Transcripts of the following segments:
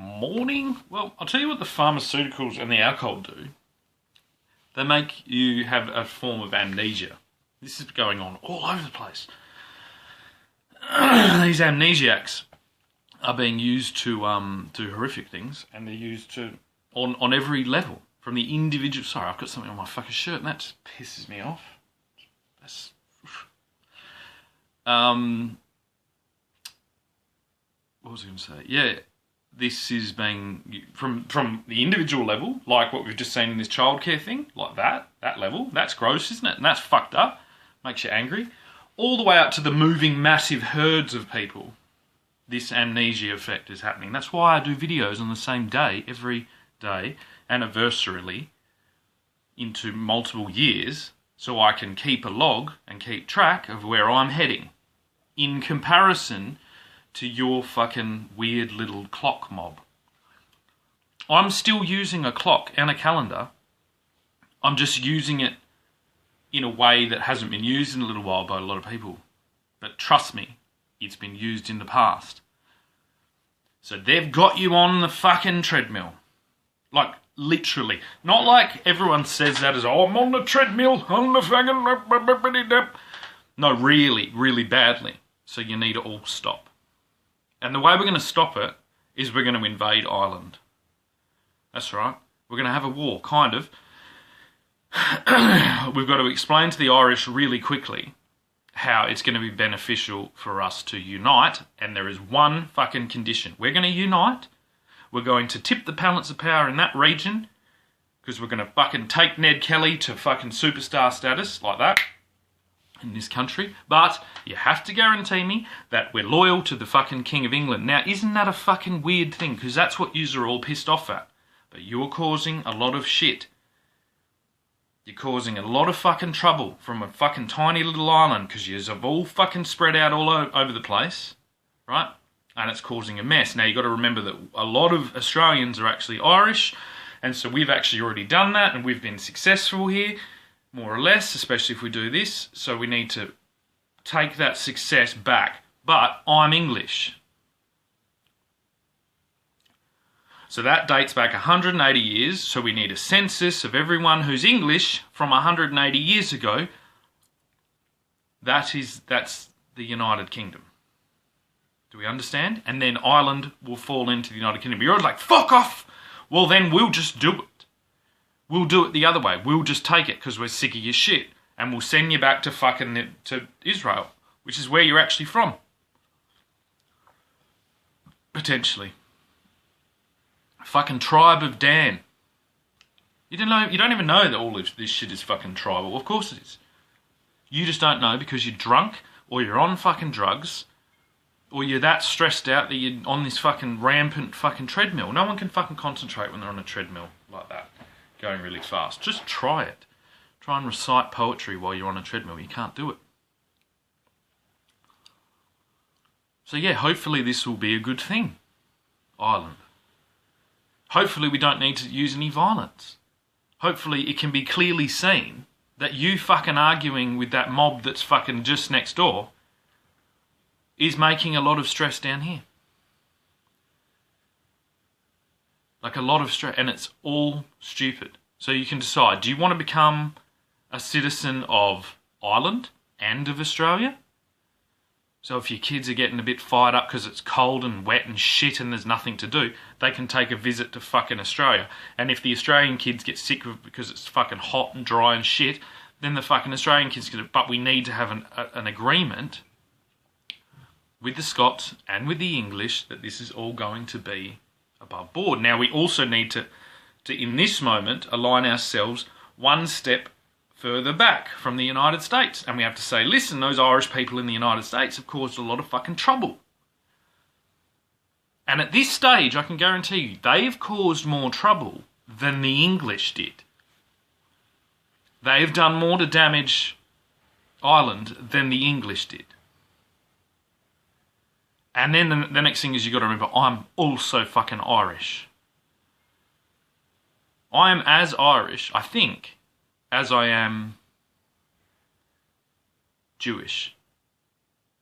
morning. Well, I'll tell you what the pharmaceuticals and the alcohol do. They make you have a form of amnesia. This is going on all over the place. These amnesiacs are being used to do horrific things, and they're used to on every level, from the individual. Sorry, I've got something on my fucking shirt, and that just pisses me off. That's what was I going to say? Yeah, this is being from the individual level, like what we've just seen in this childcare thing, like that level. That's gross, isn't it? And that's fucked up. Makes you angry. All the way up to the moving massive herds of people. This amnesia effect is happening. That's why I do videos on the same day, every day, anniversarily, into multiple years, so I can keep a log and keep track of where I'm heading, in comparison to your fucking weird little clock mob. I'm still using a clock and a calendar. I'm just using it in a way that hasn't been used in a little while by a lot of people. But trust me, it's been used in the past. So they've got you on the fucking treadmill. Like, literally. Not like everyone says that as, oh, I'm on the treadmill, on the fucking... No, really, really badly. So you need to all stop. And the way we're going to stop it is we're going to invade Ireland. That's right. We're going to have a war, kind of. We've got to explain to the Irish really quickly how it's going to be beneficial for us to unite, and there is one fucking condition. We're going to unite. We're going to tip the balance of power in that region, because we're going to fucking take Ned Kelly to fucking superstar status, like that, in this country. But you have to guarantee me that we're loyal to the fucking King of England. Now, isn't that a fucking weird thing? Because that's what yous are all pissed off at. But you're causing a lot of shit. You're causing a lot of fucking trouble from a fucking tiny little island, because yous have all fucking spread out all over the place, right? And it's causing a mess. Now, you've got to remember that a lot of Australians are actually Irish, and so we've actually already done that, and we've been successful here, more or less, especially if we do this. So we need to take that success back. But I'm English. So that dates back 180 years, so we need a census of everyone who's English from 180 years ago. That's the United Kingdom. Do we understand? And then Ireland will fall into the United Kingdom. But you're like, fuck off! Well, then we'll just do it. We'll do it the other way. We'll just take it because we're sick of your shit. And we'll send you back to fucking to Israel, which is where you're actually from. Potentially. Fucking tribe of Dan. You don't even know that all of this shit is fucking tribal. Of course it is. You just don't know because you're drunk, or you're on fucking drugs, or you're that stressed out that you're on this fucking rampant fucking treadmill. No one can fucking concentrate when they're on a treadmill like that, going really fast. Just try it. Try and recite poetry while you're on a treadmill. You can't do it. So yeah, hopefully this will be a good thing. Ireland. Hopefully we don't need to use any violence. Hopefully it can be clearly seen that you fucking arguing with that mob that's fucking just next door is making a lot of stress down here. Like a lot of stress, and it's all stupid. So you can decide, do you want to become a citizen of Ireland and of Australia? So if your kids are getting a bit fired up because it's cold and wet and shit and there's nothing to do, they can take a visit to fucking Australia. And if the Australian kids get sick of it because it's fucking hot and dry and shit, then the fucking Australian kids get it. But we need to have an agreement with the Scots and with the English that this is all going to be above board. Now we also need to in this moment, align ourselves one step further back from the United States. And we have to say, listen, those Irish people in the United States have caused a lot of fucking trouble. And at this stage, I can guarantee you, they've caused more trouble than the English did. They've done more to damage Ireland than the English did. And then the next thing is you've got to remember, I'm also fucking Irish. I am as Irish, I think, as I am Jewish.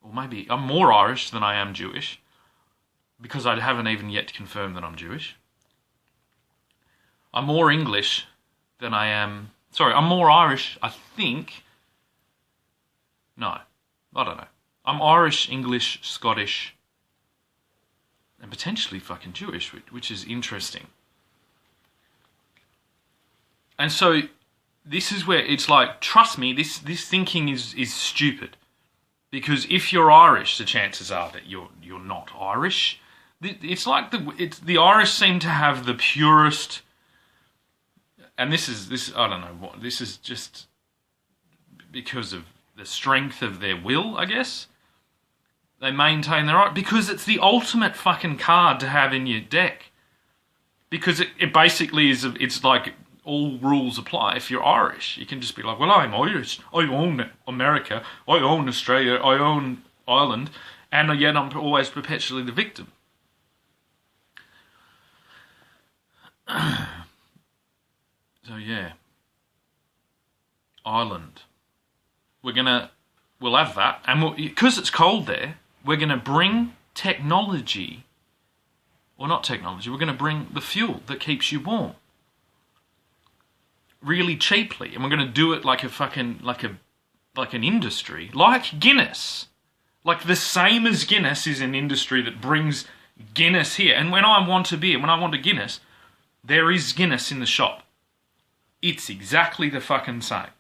Or maybe I'm more Irish than I am Jewish. because I haven't even yet confirmed that I'm Jewish. I'm more English than I am... Sorry, I'm more Irish, I think. No, I don't know. I'm Irish, English, Scottish, and potentially fucking Jewish, which is interesting. And so this is where it's like, trust me, this thinking is stupid. Because if you're Irish, the chances are that you're not Irish. It's like the Irish seem to have the purest, and this I don't know what, this is just because of the strength of their will, I guess. They maintain their right, because it's the ultimate fucking card to have in your deck. Because it basically is, it's like all rules apply. If you're Irish, you can just be like, well, I'm Irish, I own America, I own Australia, I own Ireland, and yet I'm always perpetually the victim. So yeah, Ireland. We'll have that, and because it's cold there, we're gonna bring technology, or not technology. We're gonna bring the fuel that keeps you warm, really cheaply, and we're gonna do it like an industry, like Guinness, like the same as Guinness is an industry that brings Guinness here. And when I want a beer, when I want a Guinness, there is Guinness in the shop. It's exactly the fucking same.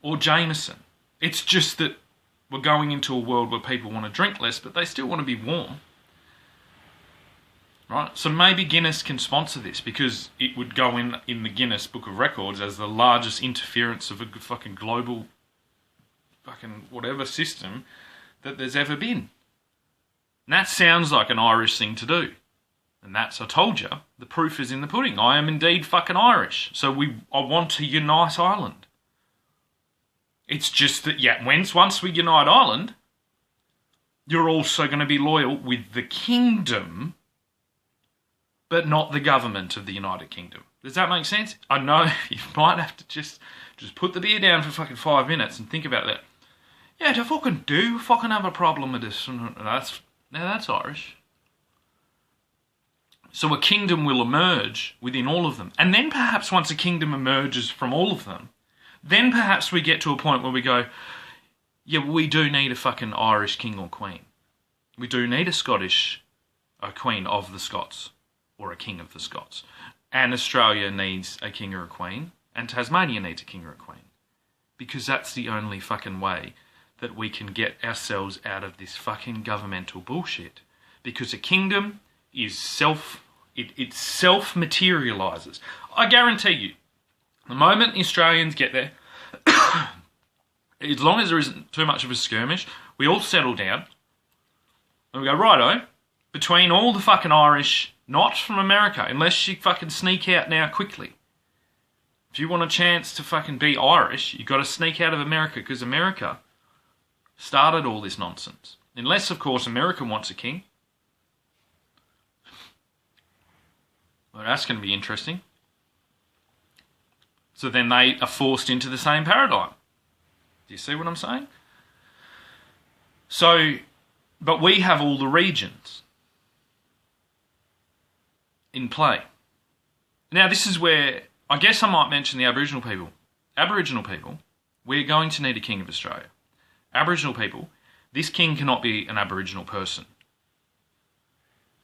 Or Jameson. It's just that we're going into a world where people want to drink less, but they still want to be warm. Right? So maybe Guinness can sponsor this, because it would go in the Guinness Book of Records as the largest interference of a fucking global fucking whatever system that there's ever been. And that sounds like an Irish thing to do. And that's, I told you, the proof is in the pudding. I am indeed fucking Irish. So I want to unite Ireland. It's just that, yeah, once we unite Ireland, you're also going to be loyal with the kingdom, but not the government of the United Kingdom. Does that make sense? I know you might have to just put the beer down for fucking 5 minutes and think about that. Yeah, do fucking have a problem with this? That's Irish. So a kingdom will emerge within all of them. And then perhaps once a kingdom emerges from all of them, then perhaps we get to a point where we go, yeah, we do need a fucking Irish king or queen. We do need a queen of the Scots, or a king of the Scots. And Australia needs a king or a queen, and Tasmania needs a king or a queen. Because that's the only fucking way that we can get ourselves out of this fucking governmental bullshit. Because a kingdom is it self-materialises. I guarantee you, the moment Australians get there, as long as there isn't too much of a skirmish, we all settle down, and we go, righto, between all the fucking Irish, not from America, unless you fucking sneak out now quickly. If you want a chance to fucking be Irish, you've got to sneak out of America, because America started all this nonsense. Unless, of course, America wants a king. Well, that's going to be interesting. So then they are forced into the same paradigm. Do you see what I'm saying? So, but we have all the regions in play. Now, this is where I guess I might mention the Aboriginal people. Aboriginal people, we're going to need a king of Australia. Aboriginal people, this king cannot be an Aboriginal person.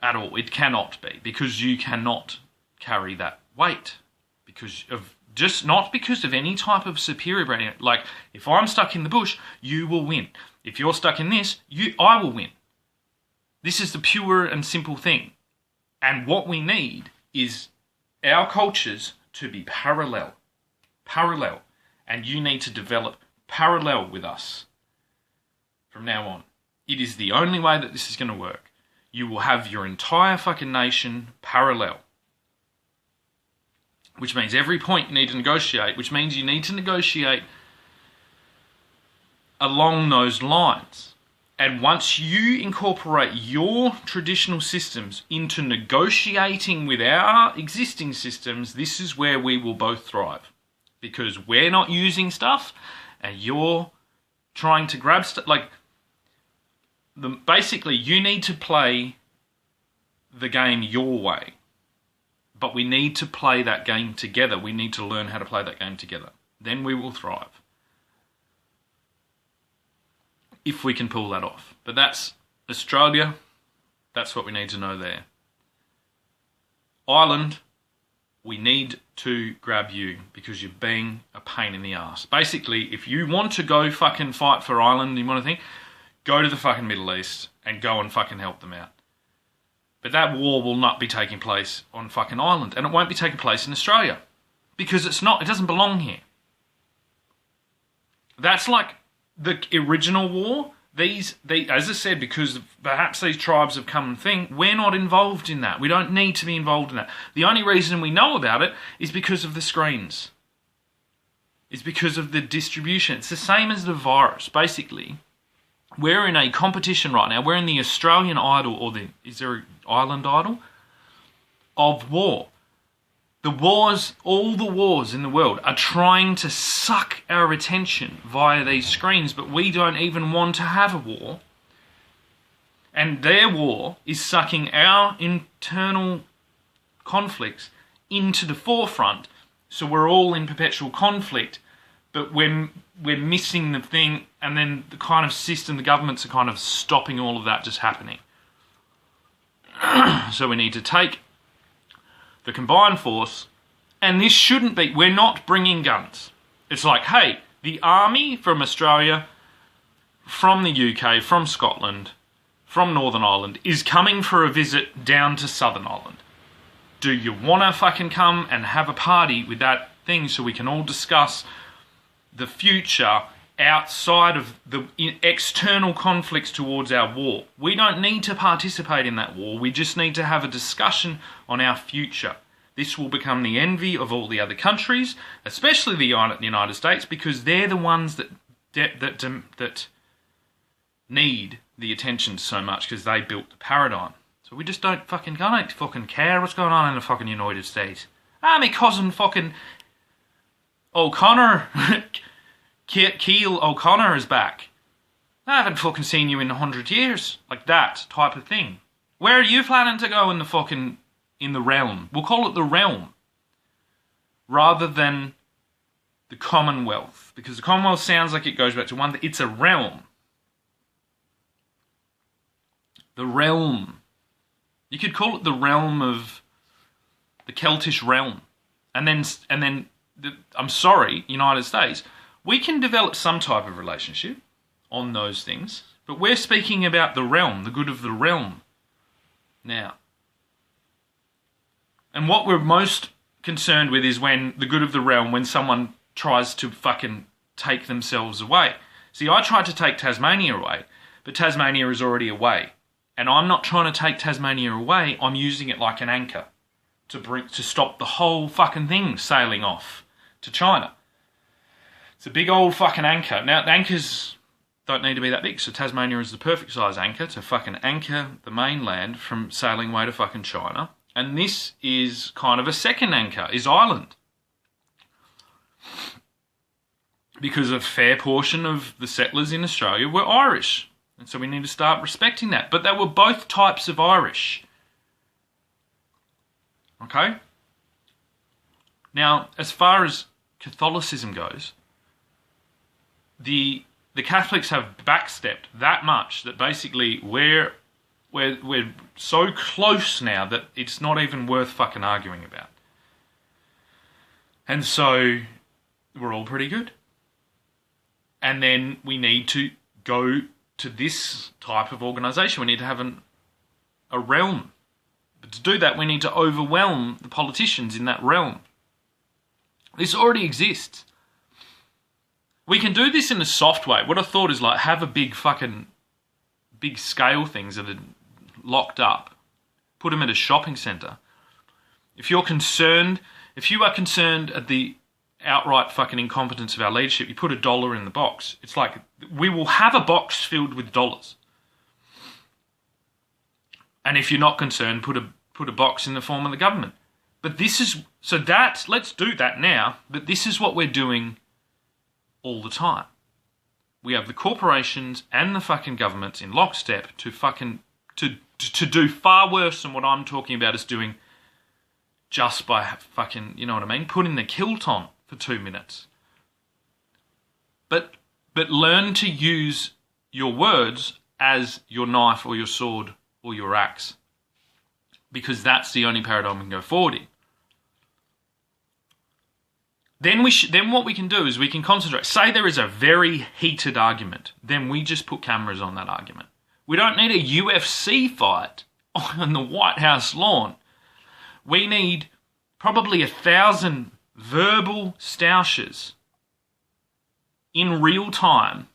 At all. It cannot be, because you cannot carry that weight. Because of just not because of any type of superior brain. Like, if I'm stuck in the bush, you will win. If you're stuck in this, I will win. This is the pure and simple thing. And what we need is our cultures to be parallel. Parallel. And you need to develop parallel with us from now on. It is the only way that this is going to work. You will have your entire fucking nation parallel. Which means every point you need to negotiate, which means you need to negotiate along those lines. And once you incorporate your traditional systems into negotiating with our existing systems, this is where we will both thrive. Because we're not using stuff, and you're trying to grab stuff. Like, basically, you need to play the game your way. But we need to play that game together. We need to learn how to play that game together. Then we will thrive. If we can pull that off. But that's Australia. That's what we need to know there. Ireland, we need to grab you because you're being a pain in the arse. Basically, if you want to go fucking fight for Ireland, you want to think, go to the fucking Middle East and go and fucking help them out. But that war will not be taking place on fucking Ireland. And it won't be taking place in Australia. Because it doesn't belong here. That's like the original war. As I said, because perhaps these tribes have come and think, we're not involved in that. We don't need to be involved in that. The only reason we know about it is because of the screens. It's because of the distribution. It's the same as the virus. Basically, we're in a competition right now. We're in the Australian Idol, or is there an Ireland Idol? Of war. All the wars in the world are trying to suck our attention via these screens, but we don't even want to have a war. And their war is sucking our internal conflicts into the forefront, so we're all in perpetual conflict, but we're missing the thing, and then the kind of system, the governments are kind of stopping all of that just happening. So we need to take the combined force, and this shouldn't be, we're not bringing guns. It's like, hey, the army from Australia, from the UK, from Scotland, from Northern Ireland, is coming for a visit down to Southern Ireland. Do you want to fucking come and have a party with that thing so we can all discuss the future outside of the external conflicts towards our war? We don't need to participate in that war. We just need to have a discussion on our future. This will become the envy of all the other countries, especially the United States, because they're the ones that need the attention so much because they built the paradigm. So we just don't fucking care what's going on in the fucking United States. My cousin fucking O'Connor, Keel O'Connor is back. I haven't fucking seen you in 100 years. Like that type of thing. Where are you planning to go in the realm? We'll call it the realm. Rather than the Commonwealth. Because the Commonwealth sounds like it goes back to one. It's a realm. The realm. You could call it the realm of the Celtish realm. And then I'm sorry, United States, we can develop some type of relationship on those things, but we're speaking about the realm, the good of the realm now. And what we're most concerned with is when the good of the realm, when someone tries to fucking take themselves away. See, I tried to take Tasmania away, but Tasmania is already away. And I'm not trying to take Tasmania away, I'm using it like an anchor to stop the whole fucking thing sailing off to China. It's a big old fucking anchor. Now, anchors don't need to be that big, so Tasmania is the perfect size anchor to fucking anchor the mainland from sailing away to fucking China. And this is kind of a second anchor, is Ireland. Because a fair portion of the settlers in Australia were Irish. And so we need to start respecting that. But they were both types of Irish. Okay? Now, as far as Catholicism goes, the Catholics have backstepped that much that basically we're so close now that it's not even worth fucking arguing about. And so we're all pretty good. And then we need to go to this type of organisation. We need to have a realm. But to do that, we need to overwhelm the politicians in that realm. This already exists. We can do this in a soft way. What I thought is like have a big scale things that are locked up. Put them at a shopping centre. If you are concerned at the outright fucking incompetence of our leadership, you put $1 in the box. It's like we will have a box filled with dollars. And if you're not concerned, put a box in the form of the government. But let's do that now, but this is what we're doing all the time. we have the corporations and the fucking governments in lockstep to fucking to do far worse than what I'm talking about is doing just by fucking, you know what I mean, putting the kilt on for 2 minutes. But learn to use your words as your knife or your sword or your axe, because that's the only paradigm we can go forward in. Then what we can do is we can concentrate. Say there is a very heated argument, then we just put cameras on that argument. We don't need a UFC fight on the White House lawn. We need probably 1,000 verbal stoushes in real time.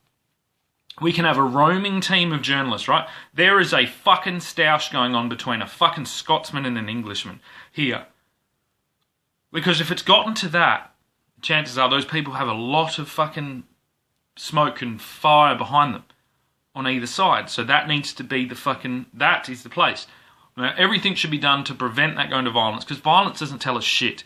We can have a roaming team of journalists, right? There is a fucking stoush going on between a fucking Scotsman and an Englishman here. Because if it's gotten to that, chances are those people have a lot of fucking smoke and fire behind them on either side. So that needs to be that is the place. Now, everything should be done to prevent that going to violence, because violence doesn't tell us shit.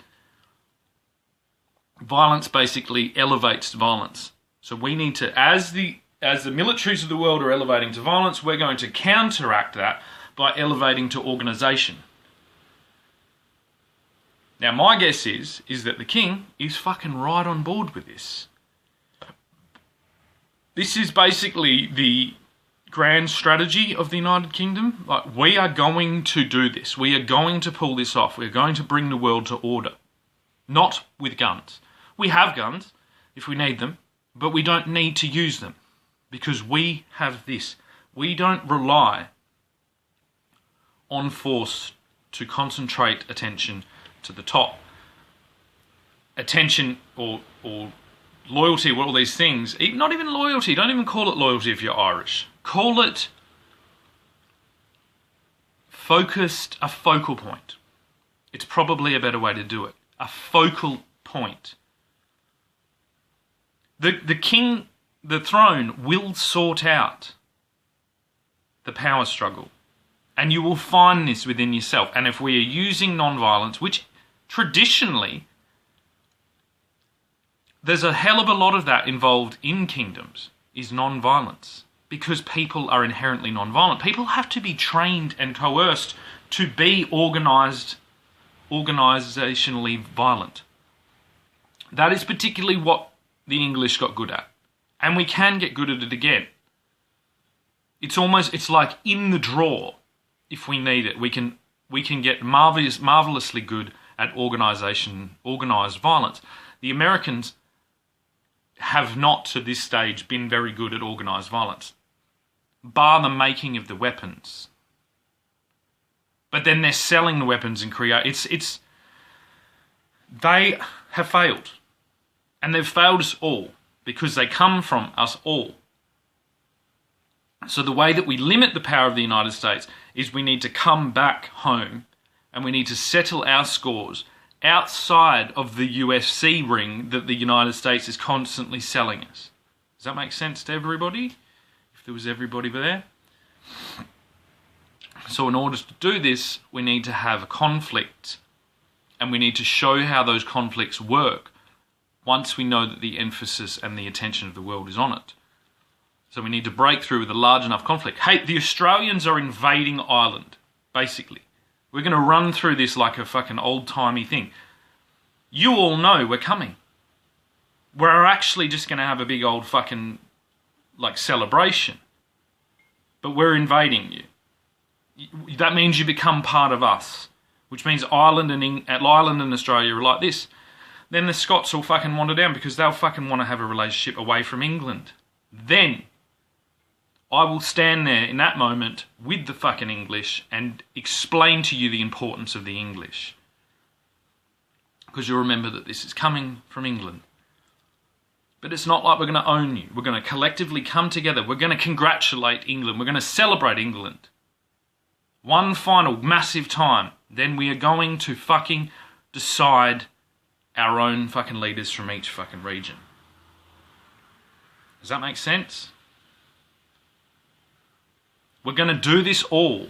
Violence basically elevates violence. So we need to, as the militaries of the world are elevating to violence, we're going to counteract that by elevating to organisation. Now, my guess is that the king is fucking right on board with this. This is basically the grand strategy of the United Kingdom. Like, we are going to do this. We are going to pull this off. We're going to bring the world to order. Not with guns. We have guns if we need them, but we don't need to use them because we have this. We don't rely on force to concentrate attention to the top. Attention or loyalty, all these things, not even loyalty, don't even call it loyalty if you're Irish. Call it a focal point. It's probably a better way to do it. A focal point. The king, the throne, will sort out the power struggle. And you will find this within yourself. And if we are using non-violence, which traditionally, there's a hell of a lot of that involved in kingdoms, is non-violence. Because people are inherently non-violent. People have to be trained and coerced to be organisationally violent. That is particularly what the English got good at. And we can get good at it again. It's like in the drawer, if we need it. We can get marvellously good at organised violence. The Americans have not, to this stage, been very good at organised violence, bar the making of the weapons. But then they're selling the weapons and they have failed. And they've failed us all, because they come from us all. So the way that we limit the power of the United States is we need to come back home and we need to settle our scores outside of the UFC ring that the United States is constantly selling us. Does that make sense to everybody? If there was everybody there. So in order to do this, we need to have a conflict, and we need to show how those conflicts work once we know that the emphasis and the attention of the world is on it. So we need to break through with a large enough conflict. Hey, the Australians are invading Ireland, basically. We're going to run through this like a fucking old-timey thing. You all know we're coming. We're actually just going to have a big old fucking, celebration. But we're invading you. That means you become part of us. Which means Ireland and Australia are like this. Then the Scots will fucking wander down because they'll fucking want to have a relationship away from England. Then I will stand there in that moment with the fucking English and explain to you the importance of the English. Because you'll remember that this is coming from England. But it's not like we're going to own you. We're going to collectively come together. We're going to congratulate England. We're going to celebrate England. One final massive time. Then we are going to fucking decide our own fucking leaders from each fucking region. Does that make sense? We're going to do this all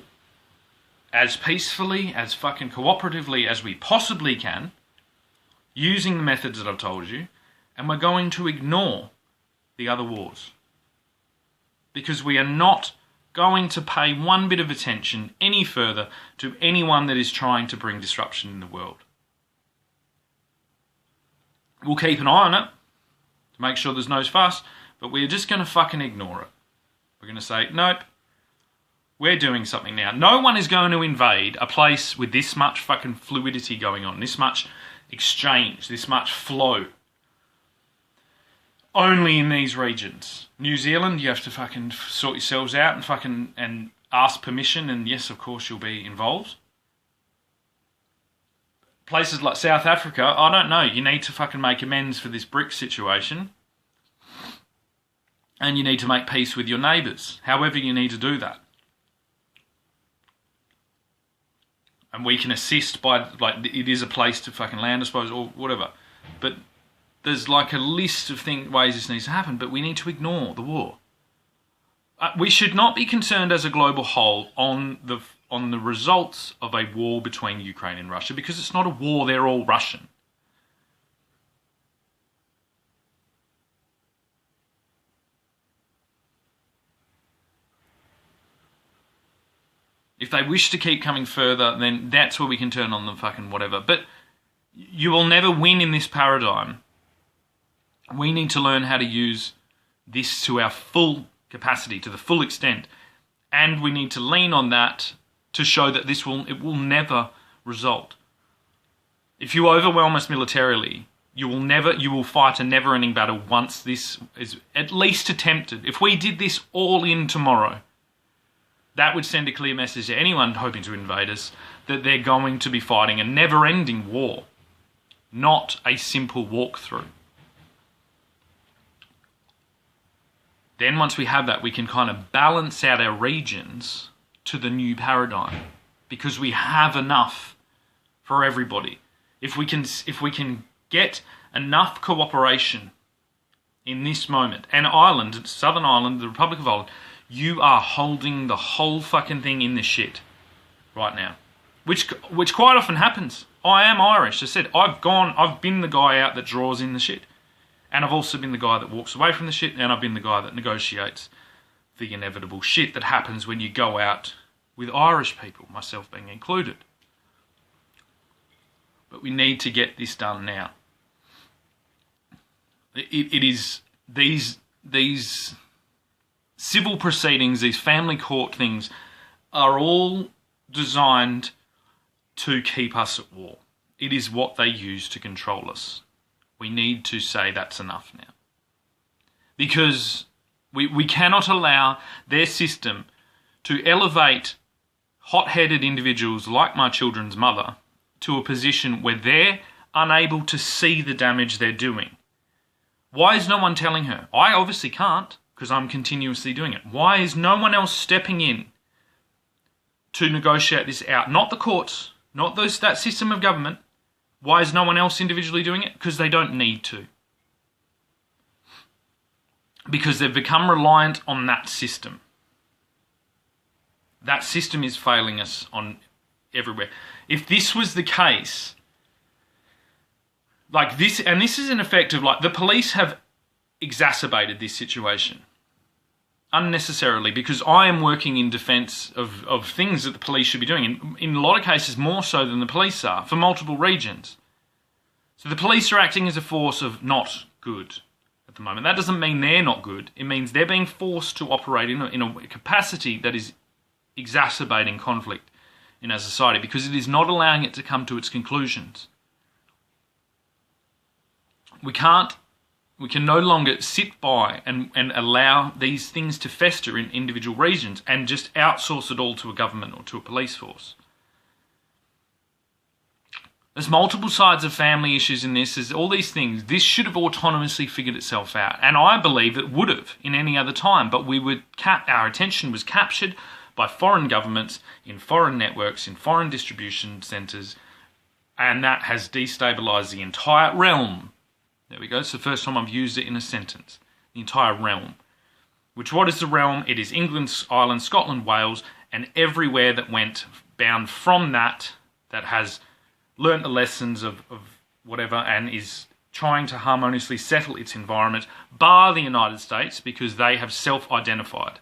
as peacefully, as fucking cooperatively as we possibly can, using the methods that I've told you, and we're going to ignore the other wars. because we are not going to pay one bit of attention any further to anyone that is trying to bring disruption in the world. We'll keep an eye on it to make sure there's no fuss, but we're just going to fucking ignore it. We're going to say, nope, we're doing something now. No one is going to invade a place with this much fucking fluidity going on, this much exchange, this much flow. Only in these regions. New Zealand, you have to fucking sort yourselves out and fucking and ask permission, and yes, of course, you'll be involved. Places like South Africa, I don't know, you need to fucking make amends for this BRICS situation. And you need to make peace with your neighbours. However you need to do that. And we can assist by, like, it is a place to fucking land, I suppose, or whatever. But there's like a list of ways this needs to happen, but we need to ignore the war. We should not be concerned as a global whole on the results of a war between Ukraine and Russia, because it's not a war, they're all Russian. If they wish to keep coming further, then that's where we can turn on the fucking whatever. But you will never win in this paradigm. We need to learn how to use this to our full capacity, to the full extent. And we need to lean on that to show that it will never result. If you overwhelm us militarily, you will fight a never-ending battle once this is at least attempted. If we did this all in tomorrow, that would send a clear message to anyone hoping to invade us that they're going to be fighting a never-ending war, not a simple walkthrough. Then once we have that, we can kind of balance out our regions to the new paradigm, because we have enough for everybody. If we can get enough cooperation in this moment, and Ireland, Southern Ireland, the Republic of Ireland, you are holding the whole fucking thing in the shit right now, which quite often happens. I am Irish. I said I've been the guy out that draws in the shit. And I've also been the guy that walks away from the shit, and I've been the guy that negotiates the inevitable shit that happens when you go out with Irish people, myself being included. But we need to get this done now. It is these civil proceedings, these family court things, are all designed to keep us at war. It is what they use to control us. We need to say that's enough now. Because we cannot allow their system to elevate hot-headed individuals like my children's mother to a position where they're unable to see the damage they're doing. Why is no one telling her? I obviously can't, because I'm continuously doing it. Why is no one else stepping in to negotiate this out? Not the courts, not that system of government. Why is no one else individually doing it? Because they don't need to. Because they've become reliant on that system. That system is failing us on everywhere. If this was the case, like this, and this is an effect of, like, the police have exacerbated this situation unnecessarily, because I am working in defence of things that the police should be doing, in a lot of cases more so than the police are, for multiple regions. So the police are acting as a force of not good at the moment. That doesn't mean they're not good. It means they're being forced to operate in a capacity that is exacerbating conflict in our society, because it is not allowing it to come to its conclusions. We can no longer sit by and allow these things to fester in individual regions and just outsource it all to a government or to a police force. There's multiple sides of family issues in this. There's all these things. This should have autonomously figured itself out. And I believe it would have in any other time, but our attention was captured by foreign governments, in foreign networks, in foreign distribution centres, and that has destabilised the entire realm. There we go. It's the first time I've used it in a sentence. The entire realm. What is the realm? It is England, Ireland, Scotland, Wales, and everywhere that went bound from that has learnt the lessons of whatever and is trying to harmoniously settle its environment, bar the United States, because they have self-identified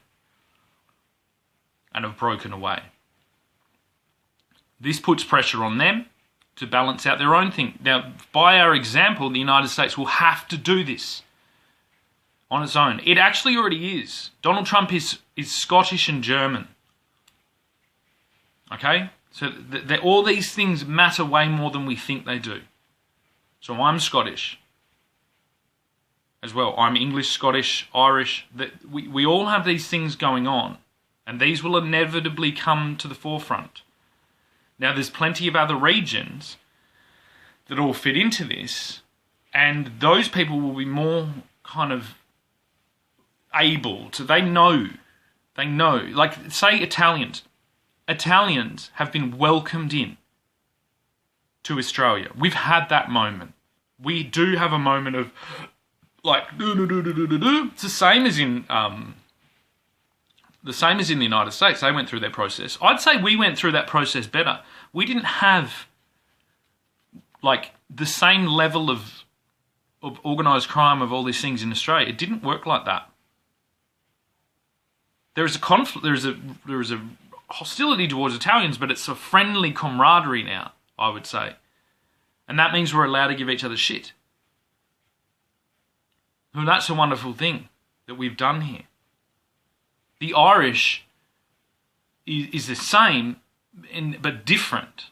and have broken away. This puts pressure on them to balance out their own thing. Now, by our example, the United States will have to do this on its own. It actually already is. Donald Trump is Scottish and German. Okay? So all these things matter way more than we think they do. So I'm Scottish as well. I'm English, Scottish, Irish. We all have these things going on, and these will inevitably come to the forefront. Now, there's plenty of other regions that all fit into this, and those people will be more kind of able to, they know, like, say Italians have been welcomed in to Australia. We've had that moment. We do have a moment of, like, it's the same as in the United States. They went through their process. I'd say we went through that process better. We didn't have, like, the same level of organised crime, of all these things in Australia. It didn't work like that. There is a conflict. There is a hostility towards Italians, but it's a friendly camaraderie now, I would say. And that means we're allowed to give each other shit. Well, that's a wonderful thing that we've done here. The Irish is the same, but different.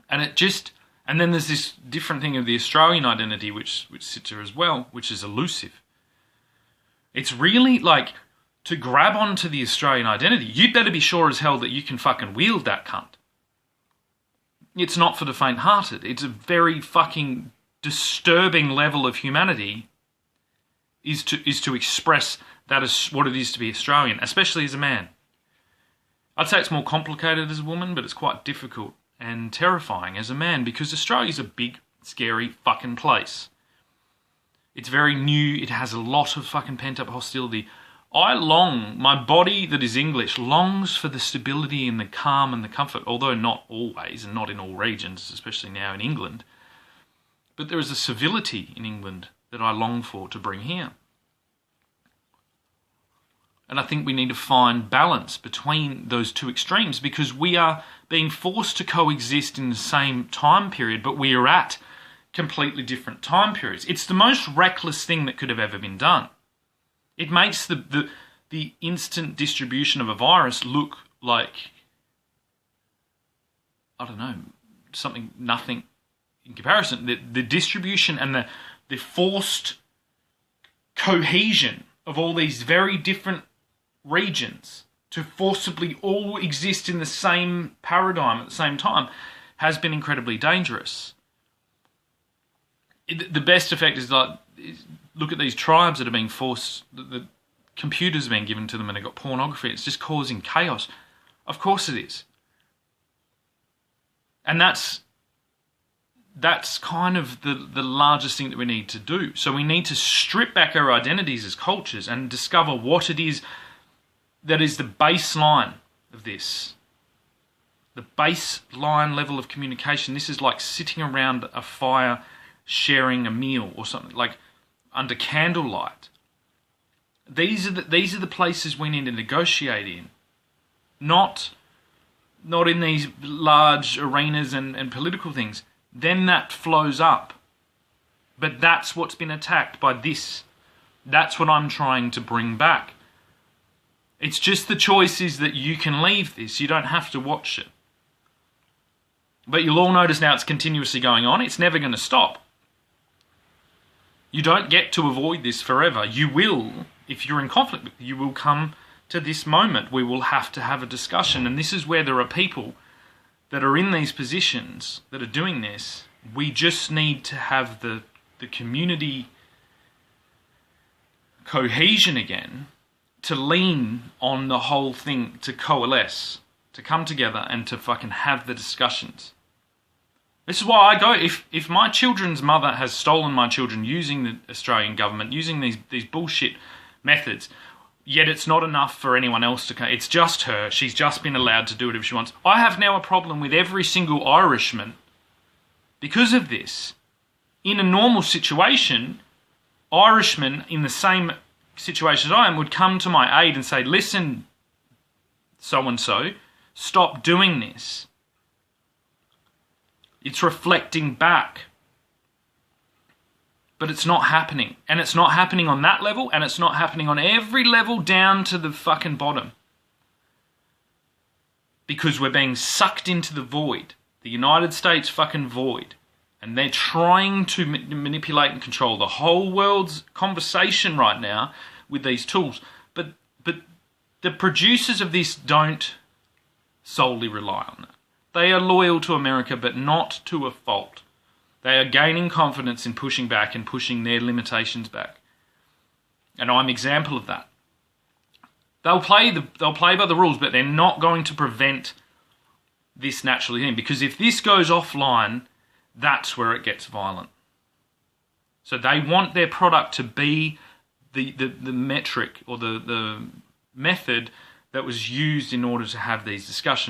And then there's this different thing of the Australian identity, which sits there as well, which is elusive. It's really like, to grab onto the Australian identity, you'd better be sure as hell that you can fucking wield that cunt. It's not for the faint-hearted. It's a very fucking disturbing level of humanity is to express that as what it is to be Australian, especially as a man. I'd say it's more complicated as a woman, but it's quite difficult and terrifying as a man, because Australia's a big, scary fucking place. It's very new. It has a lot of fucking pent-up hostility. My body that is English longs for the stability and the calm and the comfort, although not always and not in all regions, especially now in England. But there is a civility in England that I long for to bring here. And I think we need to find balance between those two extremes, because we are being forced to coexist in the same time period, but we are at completely different time periods. It's the most reckless thing that could have ever been done. It makes the instant distribution of a virus look like, I don't know, nothing in comparison. The distribution and the forced cohesion of all these very different regions to forcibly all exist in the same paradigm at the same time has been incredibly dangerous. The best effect is look at these tribes that are being forced, the computers are being given to them and they've got pornography. It's just causing chaos. Of course it is. And that's kind of the largest thing that we need to do. So we need to strip back our identities as cultures and discover what it is that is the baseline of this. The baseline level of communication. This is like sitting around a fire, sharing a meal or something, like under candlelight. These are the places we need to negotiate in. Not in these large arenas and political things. Then that flows up. But that's what's been attacked by this. That's what I'm trying to bring back. It's just the choice is that you can leave this. You don't have to watch it. But you'll all notice now it's continuously going on. It's never going to stop. You don't get to avoid this forever. You will, if you're in conflict with it, you will come to this moment. We will have to have a discussion. And this is where there are people that are in these positions that are doing this. We just need to have the community cohesion again, to lean on the whole thing, to coalesce, to come together and to fucking have the discussions. This is why I go, if my children's mother has stolen my children using the Australian government, using these bullshit methods, yet it's not enough for anyone else to come, it's just her, she's just been allowed to do it if she wants. I have now a problem with every single Irishman because of this. in a normal situation, Irishmen in the same situation as I am would come to my aid and say, listen, so-and-so, stop doing this. It's reflecting back. But it's not happening. And it's not happening on that level, and it's not happening on every level down to the fucking bottom. Because we're being sucked into the void. The United States fucking void. And they're trying to manipulate and control the whole world's conversation right now with these tools. But the producers of this don't solely rely on it. They are loyal to America, but not to a fault. They are gaining confidence in pushing back and pushing their limitations back. And I'm an example of that. They'll play by the rules, but they're not going to prevent this naturally thing. Because if this goes offline, that's where it gets violent. So they want their product to be the metric or the method that was used in order to have these discussions.